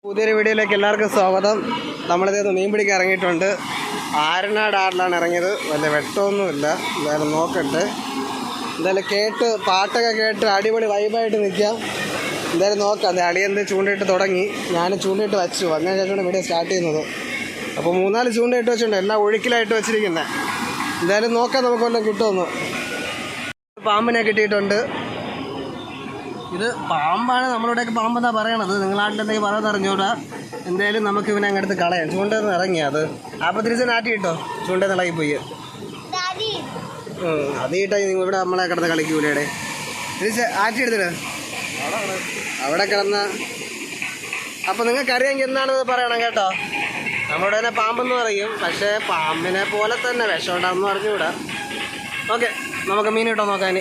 പുതിയൊരു വീഡിയോയിലേക്ക് എല്ലാവർക്കും സ്വാഗതം. നമ്മളിത് മീൻ പിടിക്കാൻ ഇറങ്ങിയിട്ടുണ്ട്. ആരനാട് ആറിലാണ് ഇറങ്ങിയത്. വലിയ വെട്ടമൊന്നുമില്ല. എന്തായാലും നോക്കട്ടെ. എന്തായാലും പാട്ടൊക്കെ കേട്ട് അടിപൊളി വൈബായിട്ട് നിൽക്കാം. എന്തായാലും നോക്കാം. അളിയന്ത് ചൂണ്ടയിട്ട് തുടങ്ങി, ഞാൻ ചൂണ്ടയിട്ട് വച്ചു. അതിന് ശേഷമാണ് വീഡിയോ സ്റ്റാർട്ട് ചെയ്യുന്നത്. അപ്പോൾ 3-4 ചൂണ്ടയിട്ട് വെച്ചിട്ടുണ്ട്, എല്ലാം ഒഴുക്കിലായിട്ട് വെച്ചിരിക്കുന്നത്. എന്തായാലും നോക്കാം നമുക്ക് വല്ലതും കിട്ടുമെന്ന്. പാമ്പിനെ കിട്ടിയിട്ടുണ്ട്. ഇത് പാമ്പാണ്, നമ്മളിവിടെയൊക്കെ പാമ്പെന്നാണ് പറയണത്. നിങ്ങളാട്ടിൽ എന്തെങ്കിലും പറയുന്നത് അറിഞ്ഞൂടാ. എന്തായാലും നമുക്ക് ഇവനെ അങ്ങടുത്ത് കളയാം. ചൂണ്ടെന്ന് ഇറങ്ങിയാൽ അത് അപ്പോൾ തിരിച്ച് നാട്ടി കിട്ടോ. ചൂണ്ടെന്ന് ഇളകിപ്പോയി അത് കിട്ടാ. നിങ്ങൾ ഇവിടെ നമ്മളെ കിടന്ന് കളിക്കൂലേ? തിരിച്ച് ആറ്റി എടുത്തിട്ട് അവിടെ കിടന്ന. അപ്പോൾ നിങ്ങൾക്കറിയാമെങ്കിൽ എന്താണെന്ന് പറയണം കേട്ടോ. നമ്മുടെ തന്നെ പാമ്പെന്ന് പറയും, പക്ഷേ പാമ്പിനെ പോലെ തന്നെ വിഷം ഉണ്ടാകുമെന്ന് അറിഞ്ഞുകൂടാ. ഓക്കെ, നമുക്ക് മീൻ കിട്ടോ നോക്കാൻ.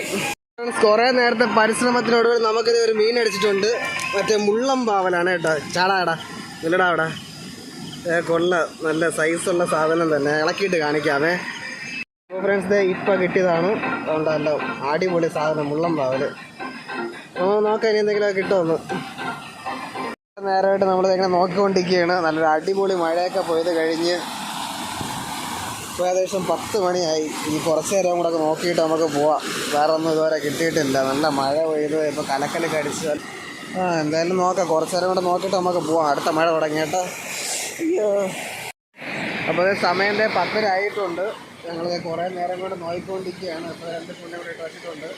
കുറേ നേരത്തെ പരിശ്രമത്തിനോടുകൂടി നമുക്കിത് ഒരു മീൻ അടിച്ചിട്ടുണ്ട്. മറ്റേ മുള്ളം പാവലാണ് കേട്ടോ. ചാടാടാ ഇല്ലടാ അവിടെ. കൊള്ള നല്ല സൈസുള്ള സാധനം തന്നെ. ഇളക്കിയിട്ട് കാണിക്കാമേ. അപ്പോൾ ഫ്രണ്ട്സ്, ഇപ്പം കിട്ടിയതാണ്. അതുകൊണ്ടല്ലോ അടിപൊളി സാധനം മുള്ളം പാവൽ. നോക്കാം ഇനി എന്തെങ്കിലുമൊക്കെ കിട്ടുമെന്ന്. നേരമായിട്ട് നമ്മളിങ്ങനെ നോക്കിക്കൊണ്ടിരിക്കുകയാണ്. നല്ലൊരു അടിപൊളി മഴയൊക്കെ പോയത് കഴിഞ്ഞ് ഇപ്പോൾ ഏകദേശം 10 മണിയായി. ഇനി കുറച്ച് നേരം കൂടെ ഒക്കെ നോക്കിയിട്ട് നമുക്ക് പോവാം. വേറെ ഒന്നും ഇതുവരെ കിട്ടിയിട്ടില്ല. നല്ല മഴ പെയ്ത് ഇപ്പോൾ കലക്കലൊക്കെ അടിച്ച്. എന്തായാലും നോക്കാം. കുറച്ച് നേരം കൂടെ നോക്കിയിട്ട് നമുക്ക് പോവാം. അടുത്ത മഴ തുടങ്ങി കേട്ടോ. അയ്യോ. അപ്പോൾ സമയം 10:30 ആയിട്ടുണ്ട്. ഞങ്ങൾ കുറേ നേരം കൂടെ നോക്കിക്കൊണ്ടിരിക്കുകയാണ്. ഇപ്പോൾ 2 ചൂണ്ട കൂടെ ഇട്ട് വെച്ചിട്ടുണ്ട്.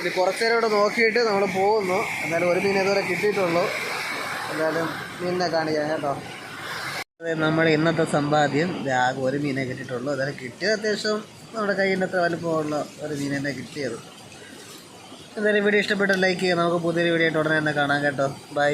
ഇനി കുറച്ച് നേരം കൂടെ നോക്കിയിട്ട് നമ്മൾ പോകുന്നു. എന്തായാലും ഒരു മീൻ ഇതുവരെ കിട്ടിയിട്ടുള്ളൂ. എന്തായാലും മീനിനെ കാണിക്കാം കേട്ടോ. നമ്മൾ ഇന്നത്തെ സമ്പാദ്യം ആകെ ഒരു മീനെ കിട്ടിയിട്ടുള്ളൂ. അതായത് കിട്ടിയത് അത്യാവശ്യം നമ്മുടെ കയ്യിൻ്റെ അത്ര വലുപ്പമുള്ള ഒരു മീൻ തന്നെ കിട്ടിയത്. എന്തായാലും വീഡിയോ ഇഷ്ടപ്പെട്ട ലൈക്ക് ചെയ്യുക. നമുക്ക് പുതിയൊരു വീഡിയോ ആയിട്ട് ഉടനെ തന്നെ കാണാം കേട്ടോ. ബൈ.